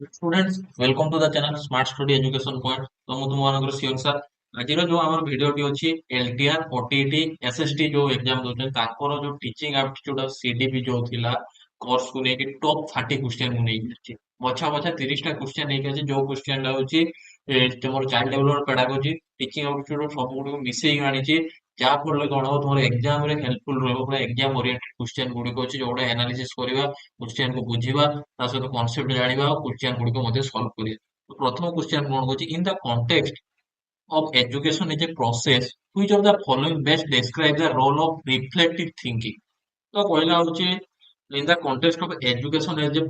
Students welcome to the channel smart study education point. तो मु तुम मानकर सियोन सर आज जो आम भिडियोटी अच्छी एलटीआर ओटीटी एसएसडी जो एग्जाम दौरान तांकर जो टीचिंग एप्टीट्यूड सीडीपी जो थिला कोर्स को लेके टॉप 30 क्वेश्चन को लेके बछा बछा 30टा क्वेश्चन लेके जो क्वेश्चन होची तुम child development pedagogy teaching aptitude सब गुड मिसेई आनी जहाँ फल कौन हो तुम एग्जाम रे हेल्पफुल रहो पूरा एग्जाम ओरिएंटेड क्वेश्चन गुड़िक अच्छी जोटा एनालिसिस करवा क्वेश्चन को बुझीबा ता सहित कॉन्सेप्ट जानिबा और क्वेश्चन गुड़िक मध्य सॉल्व करिया। तो प्रथम क्वेश्चन कौन होची in the context of education is a process which of the following best describe the role of reflective thinking। तो कहला होची in the context of education as a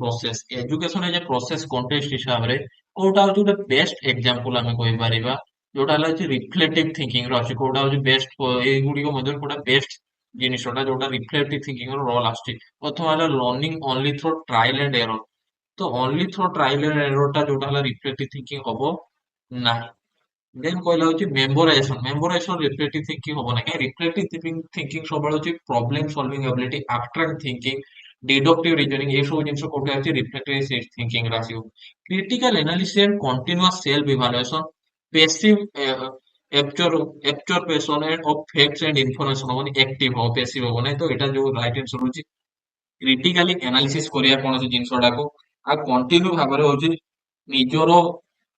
process context हिसाब रे कोटा होची ଗୋଟେ बेस्ट एग्जांपल ଆମେ କହି ପାରିବା जोटा हला होची रिफ्लेक्टिव थिंकिंग रो अछि कोटा होची बेस्ट ए गुडी को मध्य कोटा बेस्ट जिनिसटा जोटा रिफ्लेक्टिव थिंकिंग रो रोल आछि। प्रथम हला learning only through trial and error. तो only through trial and error टा जोटा हला रिफ्लेक्टिव थिंकिंग हबो ना। देन कहला होची मेमोराइजेशन रिफ्लेक्टिव थिंकिंग होबो ना। रिफ्लेक्टिव थिंकिंग सबळ होची problem solving ability abstract thinking deductive reasoning ये सब जिंस कोठे होची रिफ्लेक्टिव थिंकिंग रासियो। Critical analysis and continuous self evaluation passive absorption and of facts and information होबो एक्टिव हो पैसिव होबो ना। तो एटा जो राइट आंसर होची क्रिटिकली एनालिसिस करिया कोनोसी जिंसडाको आ कंटिन्यू भाबरे होची निजरो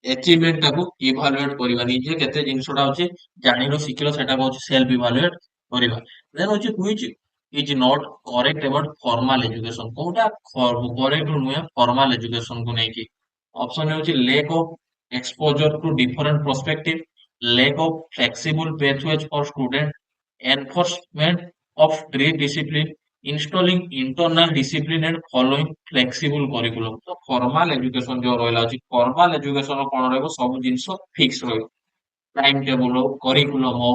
अचीवमेंट टाको इभालुएट करिबा निजे केते जिंसडा होची जानिलो सिखिलो सेटा होची सेल्फ इभालुएट करिबा। देन होची which is not correct about formal education कोटा करेक्ट नुहे फॉर्मल एजुकेशन को नेकी। ऑप्शन होची lack of exposure to different perspective lack of flexible pathways for student enforcement of strict discipline, installing internal discipline and following flexible curriculum। तो formal education जो रहला अछि formal education कोन रहबो सब जिंस फिक्स रहबो टाइम टेबल हो curriculum हो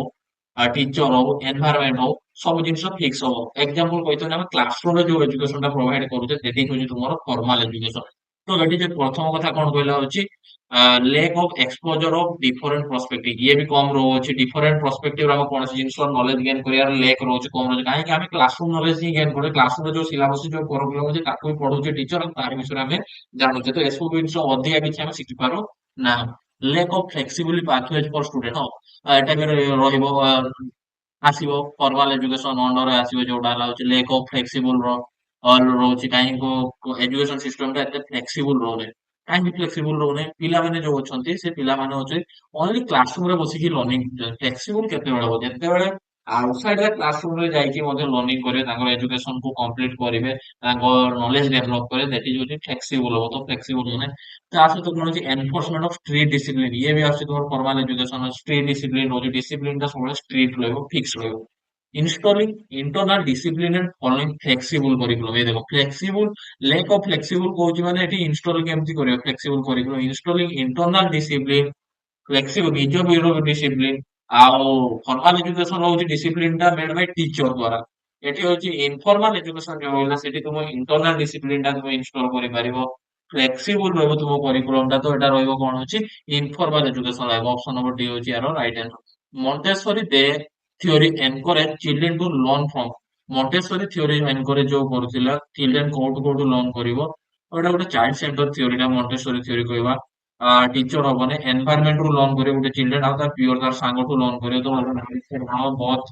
teacher हो एनवायरनमेंट हो सब जिंस फिक्स हो। एग्जांपल कहतो ना क्लासरूम रे जो एजुकेशन ता प्रोवाइड करूते देती होची तुमरो फॉर्मल एजुकेशन। तो एटी जे प्रथम कथा कोन कहला होची lack of exposure of different perspective ये भी कम रो अछि डिफरेंट पर्सपेक्टिव हम कोन जिंस नॉलेज गेन करियार लैक रो अछि कम रो काहे कि हम क्लासरूम नॉलेज ही गेन करे क्लासरूम रे जो सिलेबस जो करिकुलम अछि ताको भी पढौचे टीचर और तार विषय हमें जानुचे। तो एसबु जिंस अधिका किछ हम सिखि पारो ना। Lack of flexible pathways for student हो एटा भी रहिबो ଆସିବ ଫର୍ମାଲ ଏଜୁକେସନ ଅଣ୍ଡରରେ ଆସିବ ଯୋଉଟା ହେଲା ହଉଛି ଲେକ୍ ଅଫ ଫ୍ଲେକ୍ସିବୁଲ ର ରହୁଛି କାହିଁକି ଏଜୁକେସନ ସିଷ୍ଟମ ଟା ଏତେ ଫ୍ଲେକ୍ସିବୁଲ ରହୁନି। କାହିଁକି ଫ୍ଲେକ୍ସିବୁଲ ରହୁନି ପିଲାମାନେ ଯୋଉ ଅଛନ୍ତି ସେ ପିଲାମାନେ ହଉଛି ଓନ୍ଲି କ୍ଲାସରୁମ ରେ ବସିକି ଲର୍ଣ୍ଣିଂ ଫ୍ଲେକ୍ସିବୁଲ କେତେବେଳେ ହବ ଯେତେବେଳେ ଆଉଟସାଇଡ ରେ କ୍ଲାସରୁମ ରେ ଯାଇକି ମଧ୍ୟ ଲର୍ଣ୍ଣିଂ କରିବେ ତାଙ୍କର ଏଜୁକେସନ କୁ କମ୍ପ୍ଲିଟ କରିବେ ତାଙ୍କ ନଲେଜ ଡେଭଲପ କରିବେ ଦ୍ୟାଟ ଇଜ ହଉଛି ଫ୍ଲେକ୍ସିବୁଲ ହବ। ତ ଫ୍ଲେକ୍ସିବୁଲ ହଉନି ତା ସହିତ କଣ ହଉଛି ଏନଫୋର୍ସମେଣ୍ଟ ଅଫ ଷ୍ଟ୍ରିକ୍ଟ ଡିସିପ୍ଲିନ ଇଏ ବି ଆସୁଛି ତୁମର ଫର୍ମାଲ ଏଜୁକେସନ ଷ୍ଟ୍ରିକ୍ଟ ଡିସିପ୍ଲିନ ହଉଛି ଡିସିପ୍ଲିନ ଟା ସବୁବେଳେ ଷ୍ଟ୍ରିକ୍ଟ ରହିବ ଫିକ୍ସ ରହିବ। installing internal discipline and following flexible curriculum ये देखो flexible lack of flexible କହୁଛି ମାନେ ଏଠି install କେମିତି କରିବ flexible curriculum installing internal discipline flexible ନିଜ ବିର discipline ଆଉ formal education ହଉଛି discipline ଟା made by teacher ଦ୍ଵାରା। ଏଠି ହଉଛି informal education ଯୋଉ ରହିଲା ସେଠି ତୁମ internal discipline ଟା ତୁମେ install କରିପାରିବ flexible ରହିବ ତୁମ curriculum ଟା। ତ ଏଟା ରହିବ କଣ ହଉଛି informal education ରହିବ ଅପସନ ନମ୍ବର ଡି ହଉଛି ୟାର ରାଇଟ ଆନ୍ସର। ମଣ୍ଟେସରୀ ଦେ theory encourage children to learn from Montessori theory encourage ଯୋଉ କରୁଥିଲା children କୋଉଠୁ କୋଉଠୁ learn କରିବ ଏଟା ଗୋଟେ ଚାଇଲ୍ଡ ସେଣ୍ଟର theory ଟା ମଣ୍ଟେସରୀ theory କହିବା। टीचर हबने एनवायरनमेंट रू लर्न करियो गुटे चिल्ड्रन आ तार पियर तार सांग ठू लर्न करियो तो हम बहुत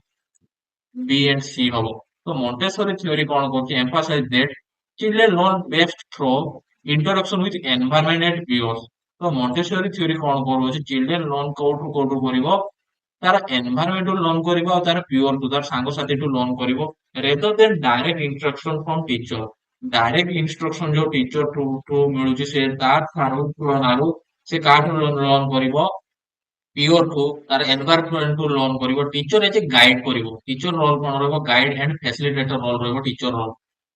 बी एंड सी हबो। तो मोंटेसरी थ्योरी कोन करछि emphasize that children learn best through interaction with environment and peers. तो मोंटेसरी थ्योरी कोन करूछि चिल्ड्रन लर्न कोठू करिवो तार एनवायरनमेंट रू लर्न करिवो आ तार पियर टू तार सांग साथी टू लर्न करिवो rather than direct instruction from teacher. Direct instruction जो टीचर टू मिलुछि से तार थारू से काठू लर्न करिवो पिओर को तार एनवायरनमेंट को लर्न करिवो टीचर एजे गाइड करिवो टीचर रोल कोन रहबो गाइड एंड फैसिलिटेटर रोल रहबो टीचर रोल।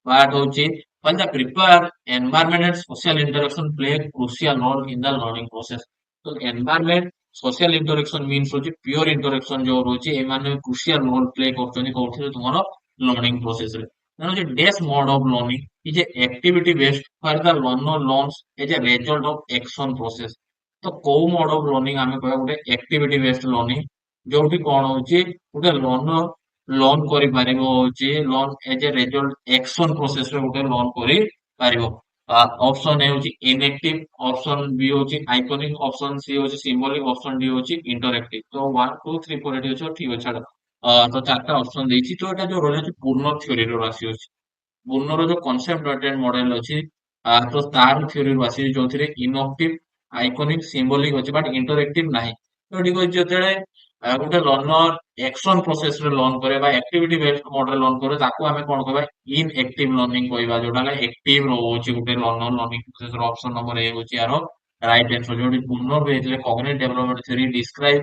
पार्ट होची when the prepare environment and social interaction play a crucial role in the learning process। तो environment social interaction means होची pure interaction जो रहउची ए माने crucial role play करछनी कोउथि तुमरो learning process रे। then होची dash mode of learning is a activity based where the learner learns as a result of action process। तो କୋଉ ମୋଡ of learning ଆମେ କହିବା ଗୋଟେ ଆକ୍ଟିଭିଟି ବେସ୍ଡ ଲର୍ଣ୍ଣିଂ ଯୋଉଠି କଣ ହଉଛି ଗୋଟେ ଲର୍ଣ୍ଣର ଲର୍ନ କରିପାରିବ ହଉଛି ଲର୍ନ ଏଜ ଏ ରେଜଲ୍ଟ ଆକ୍ସନ ପ୍ରୋସେସ ରେ ଗୋଟେ ଲର୍ନ କରିପାରିବ। ऑप्शन ए होची इनएक्टिव, ऑप्शन बी होची आइकॉनिक, ऑप्शन सी होची सिंबoliक, ऑप्शन डी होची इंटरएक्टिव। तो 1 2 3 4 ଏଠି ଅଛି ଠିକ ଅଛି ଛାଡ। ତ ଚାରିଟା ଅପସନ ଦେଇଛି ତ ଏଟା ଯୋଉ ରହିଲା ଅଛି ପୂର୍ଣ୍ଣ ଥିଓରିରୁ ଆସିଅଛି। ପୂର୍ଣ୍ଣର ଯୋଉ କନସେପ୍ଟ ଡଟେଡ୍ ମଡେଲ ଅଛି ତ ତାର ଥିଓରିରୁ ଆସିଛି ଯୋଉଥିରେ ଇନଅକ୍ଟିଭ ଆଇକନିକ ସିମ୍ବଲିକ ଅଛି ବଟ୍ ଇଣ୍ଟରଏକ୍ଟିଭ ନାହିଁ। ତ ଏଠି କହିଛି ଯେତେବେଳେ ଗୋଟେ ଲର୍ଣ୍ଣର ଏକ୍ସନ ପ୍ରୋସେସରେ ଲର୍ନ କରେ ବା ଆକ୍ଟିଭିଟି ବେସ୍ଡ ମୋଡରେ ଲର୍ନ କରେ ତାକୁ ଆମେ କଣ କହିବା ଇନଏକ୍ଟିଭ ଲର୍ଣ୍ଣିଂ କହିବା ଯୋଉଟା ହେଲା ଏକ୍ଟିଭ ରହୁଛି ଗୋଟେ learner learning processor. Option number A ହଉଛି ୟାର ରାଇଟ ଆନ୍ସର ଯୋଉଠି ପୂର୍ଣ୍ଣ ଦେଇଥିଲେ cognitive development theory describe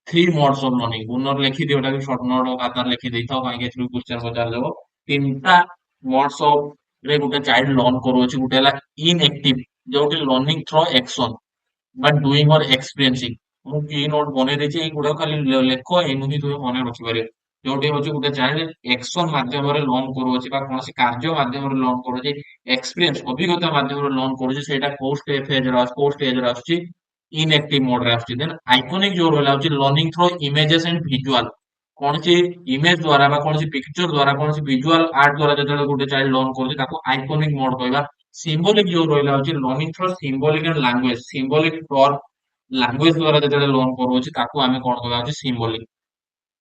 three modes of learning पुनर लिखी दियो एटा शॉर्ट नोट खातार लिखि देइथाओ काहे एथरू क्वेश्चन पचार देबो तीनटा मोड्स ऑफ रे गुटे चाइल्ड लर्न करू अछि गुटे हला इनएक्टिव जोटी learning through action but doing और एक्सपीरियंसिंग मु की नोट बने देछि ए गुडा खाली लेखो एनु ही तुमे मने रखि पारे जोटी होछि गुटे चाइल्ड एक्शन माध्यम रे लर्न करू अछि बा कोनोसी कार्य माध्यम रे लर्न करू अछि एक्सपीरियंस अभिज्ञता माध्यम रे लर्न करू अछि सेटा को स्टेज रे आछि इनएक्टिव मोड रे आछि। देन आइकॉनिक जो रहला होछि learning through images and visual कौन सी इमेज द्वारा बा कौन सी पिक्चर द्वारा कौन सी विजुअल आर्ट द्वारा जेतेले गुटे चाइल्ड लर्न करू ताको आइकॉनिक मोड कहबा। सिंबलिक जो रहला होछि learning through symbolic and language symbolic for language द्वारा जेतेले लर्न करू अछि ताको आमे कोन कहबा होछि सिंबलिक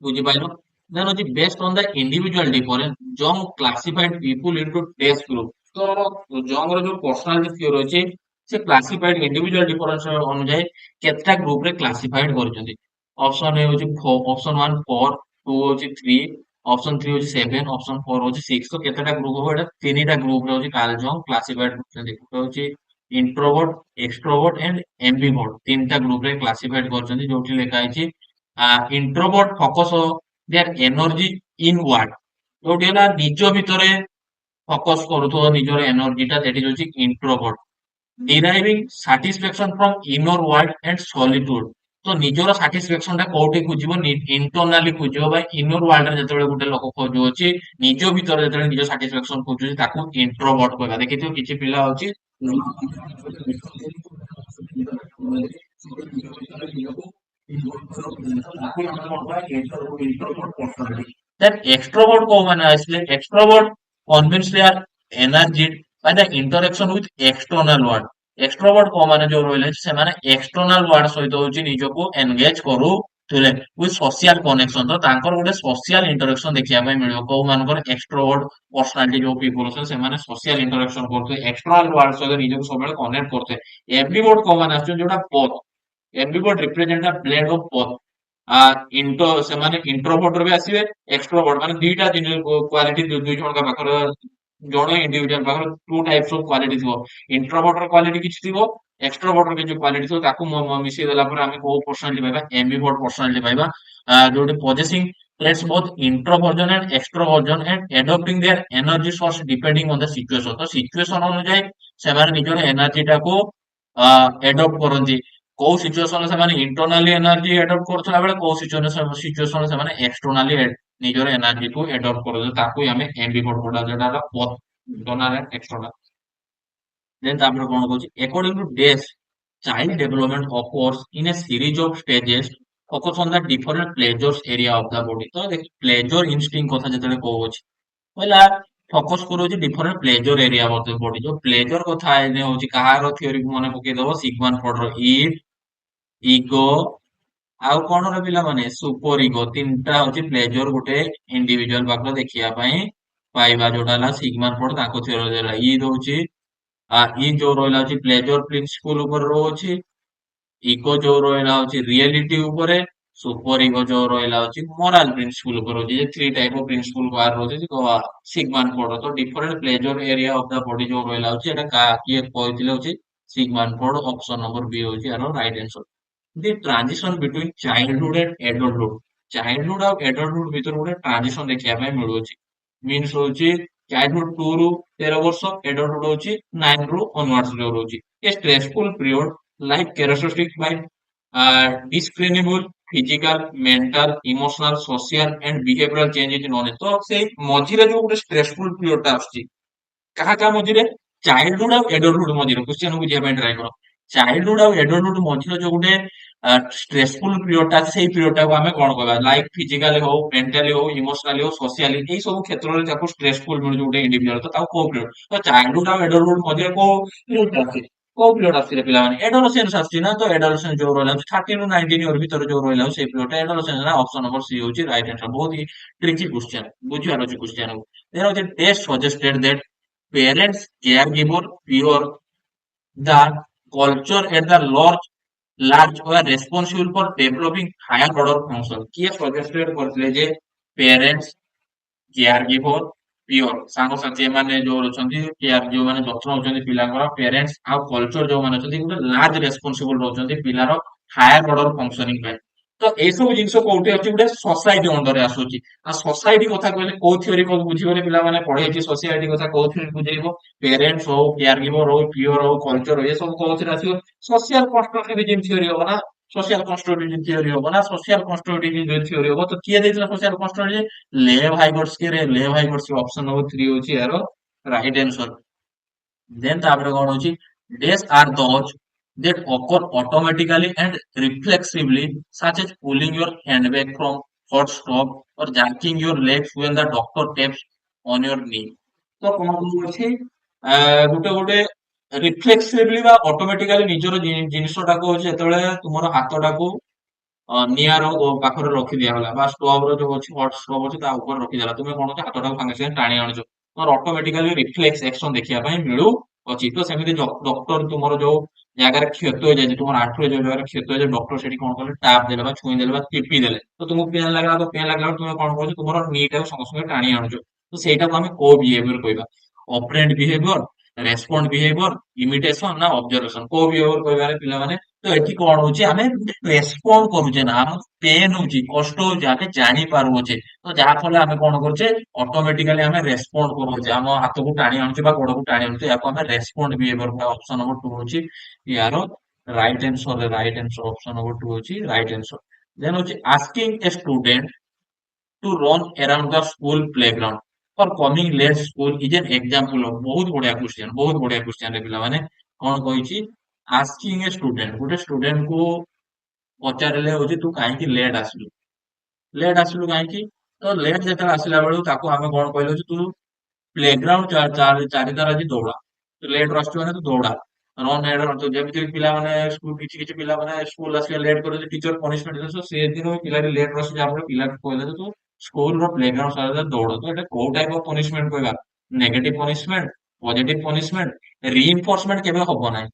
बुझिपाइलो। देन होछि based on the individual difference Jung classified people into test group. तो जंग रो जो पर्सनालिटी थ्योरी अछि से क्लासिफाइड इंडिविजुअल डिफरेंस अनुसार केतटा ग्रुप रे क्लासिफाइड करछन्ती। ऑप्शन ए होछि ऑप्शन 1 4 2 होछि 3 ऑप्शन 3 होछि 7 ऑप्शन 4 होछि 6। तो केतटा ग्रुप हो एटा तीनटा ग्रुप रे होछि कार्ल जंग क्लासिफाइड करछन्ती। तो होछि इंट्रोवर्ट एक्सट्रोवर्ट एंड एम्बिवर्ट तीनटा ग्रुप रे क्लासिफाइड करछन्ती जोठी लेखा आइछि introvert focus their energy inward जोठी ହେଲା ନିଜ ଭିତରେ ଫୋକସ କରୁଥିବ ନିଜର ଏନର୍ଜିଟା ସେଠି ହଉଛି introvert. Deriving satisfaction from inner world and solitude ତ ନିଜର ସାଟିସ୍ଫାକ୍ସନ ଟା କୋଉଠି ଖୋଜିବ ଇଣ୍ଟରନାଲି ଖୋଜିବ ବା ଇନର ୱାର୍ଲ୍ଡ ରେ ଯେତେବେଳେ ଗୋଟେ ଲୋକ ଖୋଜୁଅଛି ନିଜ ଭିତରେ ଯେତେବେଳେ ନିଜ ସାଟିସ୍ଫାକ୍ସନ ଖୋଜୁଛି ତାକୁ ଇଣ୍ଟ୍ରୋଭର୍ଟ କହିବା। ଦେଖିଥିବ କିଛି ପିଲା ହଉଛି then extrovert को माने इसलिए extrovert convince their energy by the interaction with external world। extrovert को माने जो रोइले से माने external world सहित होची निजको engage करू थिले with social connection तो तांकर गोटे social interaction देखिया ପାଇଁ मिलियो को मानकर extrovert personality जो people अछन से माने social interaction करते external world सहित निजको सबले connect करते। ambivert को माने आछन जोटा both ambivert represent a blend of both into से माने इंट्रोवर्ट भी आसीबे एक्सट्रोवर्ट माने दीटा क्वालिटी दुई जण का पाखर जण इंडिविजुअल पाखर टू टाइप्स ऑफ क्वालिटी थिबो इंट्रोवर्ट र क्वालिटी किछ थिबो एक्सट्रोवर्ट र जो क्वालिटी थिबो ताकू मिसि देला पर हम को पर्सनालिटी पाइबा एम्बिवर्ट पर्सनालिटी पाइबा जोटे possessing traits both introversion and extroversion and adopting their energy source depending on the situation। तो सिचुएशन अनुसार से माने निजर एनर्जी टाको एडॉप्ट करंती କୋଉ ସିଚୁଏସନରେ ସେମାନେ ଇଣ୍ଟରନାଲି ଏନର୍ଜି ଆଡପ୍ଟ କରୁଥିଲା ବେଳେ କୋଉ ସିଚୁଏସନରେ ସେମାନେ ଏକ୍ସଟର୍ନାଲି ନିଜର ଏନର୍ଜିକୁ ଆଡପ୍ଟ କରୁଛନ୍ତି ତାକୁ ଆମେ ଏମ୍ବିଭର୍ଟ କୋଡା ଯୋଉଟା ହେଲା ବୋଥ ଇଣ୍ଟରନାଲ ଏଣ୍ଡ ଏକ୍ସଟର୍ନାଲ। ଦେନ୍ ତାପରେ କଣ କହୁଛି according to Days child development occurs in a series of stages focus on the different pleasures area of the body। ତ ଦେଖ pleasure instinct କଥା ଯେତେବେଳେ କହୁଛି କହିଲା ଫୋକସ କରୁଛି different pleasure area of the body ଯୋଉ pleasure କଥା ଏନେ ହଉଛି କାହାର ଥିଓରି ମନେ ପକେଇଦବ ସିଗମଣ୍ଡ ଫ୍ରଏଡର ଇଗୋ ଆଉ କଣ ର ପିଲାମାନେ ସୁପର ଇଗୋ ତିନିଟା ହଉଛି ପ୍ଲେଜର ଗୋଟେ ଇଣ୍ଡିଭିଜୁଆଲ ପାଖରେ ଦେଖିବା ପାଇଁ ପାଇବା ଯୋଉଟା ହେଲା ସିଗମଣ୍ଡ ଫ୍ରଏଡ ତାଙ୍କ ଥିଓରି ଦେଲା ଇ ରହୁଛି ଇ ଯୋଉ ରହିଲା ହଉଛି ପ୍ଲେଜର ପ୍ରିନ୍ସିପଲ ଉପରେ ରହୁଛି ଇଗୋ ଯୋଉ ରହିଲା ହଉଛି ରିଏଲିଟି ଉପରେ ସୁପର ଇଗୋ ଯୋଉ ରହିଲା ହଉଛି ମୋରାଲ ପ୍ରିନ୍ସିପଲ ଉପରେ ରହୁଛି ଯେ थ्री टाइप ऑफ प्रिंसिपल बाहर ରହୁଛି ସିଗମଣ୍ଡ ଫ୍ରଏଡ ତ different pleasure area of the body ଯୋଉ ରହିଲା ହଉଛି ଏଟା କିଏ କହିଥିଲେ ହଉଛି Sigmund Freud option number B ହଉଛି ଆର right answer. the transition between childhood and adulthood childhood ଆଉ adulthood ଭିତରେ ଗୋଟେ transition ଦେଖିବା ପାଇଁ ମିଳୁଛି means ହଉଛି childhood 2 ରୁ 13 ବର୍ଷ adulthood ହଉଛି 9 ରୁ onwards ଯୋଉ ରହୁଛି a stressful period like characteristic by discernible physical mental emotional social and behavioral changes in knowledge। ତ ସେଇ ମଝିରେ ଯୋଉ ଗୋଟେ stressful period ଟା ଆସୁଛି କାହା କାହା ମଝିରେ ଚାଇଲ୍ଡହୁଡ ଆଉ ଏଡଲ୍ଟହୁଡ ମଝିରେ କ୍ୱେଶ୍ଚନ ବୁଝିବା ପାଇଁ ଟ୍ରାଏ କର ଚାଇଲ୍ଡହୁଡ ଆଉ ଏଡଲ୍ଟହୁଡ ମଝିରେ ଯୋଉ ଗୋଟେ ଷ୍ଟ୍ରେସଫୁଲ ପିରିୟଡ ଟା ଅଛି ସେଇ ପିରିୟଡ ଟାକୁ ଆମେ କଣ କହିବା, ଲାଇକ ଫିଜିକାଲି ହଉ, ମେଣ୍ଟାଲି ହଉ, ଇମୋସନାଲି ହଉ, ସୋସିଆଲି, ଏଇ ସବୁ କ୍ଷେତ୍ରରେ ତାକୁ ଷ୍ଟ୍ରେସଫୁଲ ମିଳୁଛି ଗୋଟେ ଇଣ୍ଡିଭିଜୁଆଲ, ତ ତାକୁ କୋଉ ପିରିୟଡ, ତ ଚାଇଲ୍ଡହୁଡ ଆଉ ଏଡଲ୍ଟହୁଡ ମଝିରେ କୋଉ ପିରିୟଡ ଆସୁଛି, କୋଉ ପିରିୟଡ ଆସୁଛି ପିଲାମାନେ, ଏଡୋଲସେନ୍ସ ଆସୁଛି ନା, ତ ଏଡୋଲସେନ୍ସ ଯୋଉ ରହିଲା 13 ରୁ 19 ଇୟର ଭିତରେ ଯୋଉ ରହିଲା ସେଇ ପିରିୟଡ ଏଡୋଲସେନ୍ସ ନା, ଅପସନ ନମ୍ବର ସି ହଉଛି ରାଇଟ ଆନ୍ସର। ବହୁତ ହି ଟ୍ରିକି କ୍ୱେଶ୍ଚନ, ବୁଝିବାର ଅଛି କ୍ୱେଶ୍ଚନ। ଦେନ୍ ହଉଛି test suggested that parents caregiver peer the culture at the large were responsible for developing higher order function। କିଏ ସଜେଷ୍ଟେଡ କରିଥିଲେ ଯେ parents କେୟାର ଗିଭର ପିଓର ସାଙ୍ଗସାଥି ଏମାନେ ଯୋଉ ଅଛନ୍ତି କେୟାର ଯୋଉମାନେ ଯତ୍ନ ନଉଛନ୍ତି ପିଲାଙ୍କର, ପ୍ୟାରେଣ୍ଟସ ଆଉ କଲଚର ଯୋଉମାନେ ଅଛନ୍ତି ଗୋଟେ ଲାର୍ଜ ରେସପନ୍ସିବଲ ରହୁଛନ୍ତି ପିଲାର ହାୟର ଅର୍ଡର ଫଙ୍କସନିଂ ପାଇଁ। ତ ଏଇସବୁ ଜିନିଷ କୋଉଠି ଅଛି, ଗୋଟେ ସୋସାଇଟି ଅଣ୍ଡରରେ ଆସୁଛି। ଆଉ ସୋସାଇଟି କଥା କହିଲେ କୋଉ ଥିଓରି ବୁଝିଗଲେ ପିଲାମାନେ ପଢେଇଛି, ସୋସାଇଟି କଥା କୋଉ ଥିଓରି ବୁଝେଇବ, ପ୍ୟାରେଣ୍ଟସ ହଉ, କେୟାର ଗିଭର ହଉ, ପିଓର ହଉ, କଲଚର ହଉ, ଏସବୁ କୋଉଥିରେ ଆସିବ, ସୋସିଆଲ କନଷ୍ଟ୍ରକ୍ଟିଭିଜମ ଥିଓରି ହବ ନା, ସୋସିଆଲ କନଷ୍ଟ୍ରକ୍ଟିଭିଜମ ଥିଓରି ହବ ନା, ସୋସିଆଲ କନଷ୍ଟ୍ରକ୍ଟିଭିଜମ ଥିଓରି ହବ। ତ କିଏ ଦେଇଥିଲା ସୋସିଆଲ କନଷ୍ଟ୍ରକ୍ଟିଭିଜମ, ଲେ ଭାଇଗର୍ସ ଅପସନ ନମ୍ବର 3 ହଉଛି ଏହାର ରାଇଟ ଆନ୍ସର। ଦେନ୍ ତାପରେ କଣ ହଉଛି, days are those that occur automatically and reflexively such as pulling your handbag from hot stove or jerking your legs when the doctor taps on your knee। ତ କଣ ହଉଛି, ଗୋଟେ ଗୋଟେ ରିଫ୍ଲେକ୍ସିଭଲି ବା ଅଟୋମେଟିକାଲି ନିଜର ଜିନିଷଟାକୁ ହଉଛି ଯେତେବେଳେ ତୁମର ହାତଟାକୁ ନିଆଁର ପାଖରେ ରଖିଦିଆଗଲା ବା ଷ୍ଟୋଭ ର ଯୋଉ ଅଛି ହଟ୍ ଷ୍ଟୋଭ ଅଛି ତା ଉପରେ ରଖିଦେଲା, ତୁମେ କଣ କରୁଛ, ହାତଟାକୁ ସାଙ୍ଗେ ସାଙ୍ଗେ ଟାଣି ଆଣୁଛ, ତମର ଅଟୋମେଟିକାଲି ରିଫ୍ଲେକ୍ସ ଆକ୍ସନ ଦେଖିବା ପାଇଁ ମିଳୁଅଛି। ତ ସେମିତି ଡକ୍ଟର ତୁମର ଯୋଉ ଜାଗାରେ କ୍ଷତ ହେଇଯାଇଛି, ତୁମର ଆଣ୍ଠୁରେ ଯୋଉ ଜାଗାରେ କ୍ଷତ ହେଇଯାଇଛି, ଡକ୍ଟର ସେଠି କଣ କଲେ, ଟାପ ଦେଲେ ବା ଛୁଇଁ ଦେଲେ ବା ଟିପି ଦେଲେ, ତ ତୁମକୁ ପେନ୍ ଲାଗିଲା, ତ ପେନ୍ ଲାଗିଲା ତୁମେ କଣ କରୁଛ, ତୁମର ନି ଟାକୁ ସଙ୍ଗେ ସଙ୍ଗେ ଟାଣି ଆଣୁଛ। ତ ସେଇଟାକୁ ଆମେ କୋ ବିହେଭିୟର କହିବା, ଅପରେଣ୍ଟ ବିହେଭିୟର, ରେସ୍ପଣ୍ଡ ବିହେଭିୟର, ଇମିଟେସନ ନା ଅବଜର୍ଭେସନ। କୋ ବିହେଭିୟର କହିବାରେ ପିଲାମାନେ, ତ ଏଠି କଣ ହଉଛି, ଆମେ ରେସ୍ପଣ୍ଡ କରୁଛେ ନା, ଆମ ପେନ୍ ହଉଛି, କଷ୍ଟ ହଉଛି, ଆମେ ଜାଣି ପାରୁଛେ, ତ ଯାହା ଫଳରେ ଆମେ କଣ କରୁଛେ, ଅଟୋମେଟିକାଲି ଆମେ ରେସ୍ପଣ୍ଡ କରୁଛେ, ଆମ ହାତକୁ ଟାଣି ଆଣୁଛେ ବା ଗୋଡକୁ ଟାଣି ଆଣୁଛେ, ଏହାକୁ ଆମେ ରେସ୍ପଣ୍ଡ ବିହେଭିୟର। ଅପସନ ନମ୍ବର 2 ହଉଛି ୟାର ରାଇଟ ଆନ୍ସର ଅପସନ ନମ୍ବର 2 ହଉଛି ରାଇଟ ଆନ୍ସର। ଦେନ୍ ହଉଛି asking a student to run around the school playground for coming late school is an example of, ବହୁତ ବଢିଆ କ୍ୱେଶ୍ଚନ, ବହୁତ ବଢିଆ କ୍ୱେଶ୍ଚନ ରେ ପିଲାମାନେ କଣ କହିଛି, asking a student, ଗୋଟେ ଷ୍ଟୁଡେଣ୍ଟ କୁ ପଚାରିଲେ ହଉଛି ତୁ କାହିଁକି ଲେଟ୍ ଆସିଲୁ କାହିଁକି, ତ ଲେଟ୍ ଯେତେବେଳେ ଆସିଲା ବେଳକୁ ତାକୁ ଆମେ କଣ କହିଲେ ହଉଛି, ତୁ ପ୍ଲେଗ୍ରାଉଣ୍ଡ ଚାରିଥର ଆଜି ଦୌଡା, ତୁ ଲେଟ୍ ଆସୁଛୁ ମାନେ ତୁ ଦୌଡା, ରନ୍ ଏଡ, ଯେମିତି ପିଲାମାନେ ସ୍କୁଲ, କିଛି କିଛି ପିଲାମାନେ ସ୍କୁଲ ଆସିବା ଲେଟ୍ କରନ୍ତି, ଟିଚର ପନିଶମେଣ୍ଟ ଦିଅନ୍ତି, ସେଦିନ ପିଲାଟି ଲେଟ୍ ଆସୁଛି, ଯାହାଫଳରେ ପିଲାକୁ କହିଲେ ଯେ ତୁ ସ୍କୁଲ ର ପ୍ଲେଗ୍ରାଉଣ୍ଡ ସାରା ଦୌଡ। ତ ଏଟା କୋଉ ଟାଇପ ଅଫ ପନିଶମେଣ୍ଟ କହିବା, ନେଗେଟିଭ ପନିଶମେଣ୍ଟ, ପଜିଟିଭ ପନିଶମେଣ୍ଟ, ରିଇନଫୋର୍ସମେଣ୍ଟ କେବେ ହବ ନାହିଁ,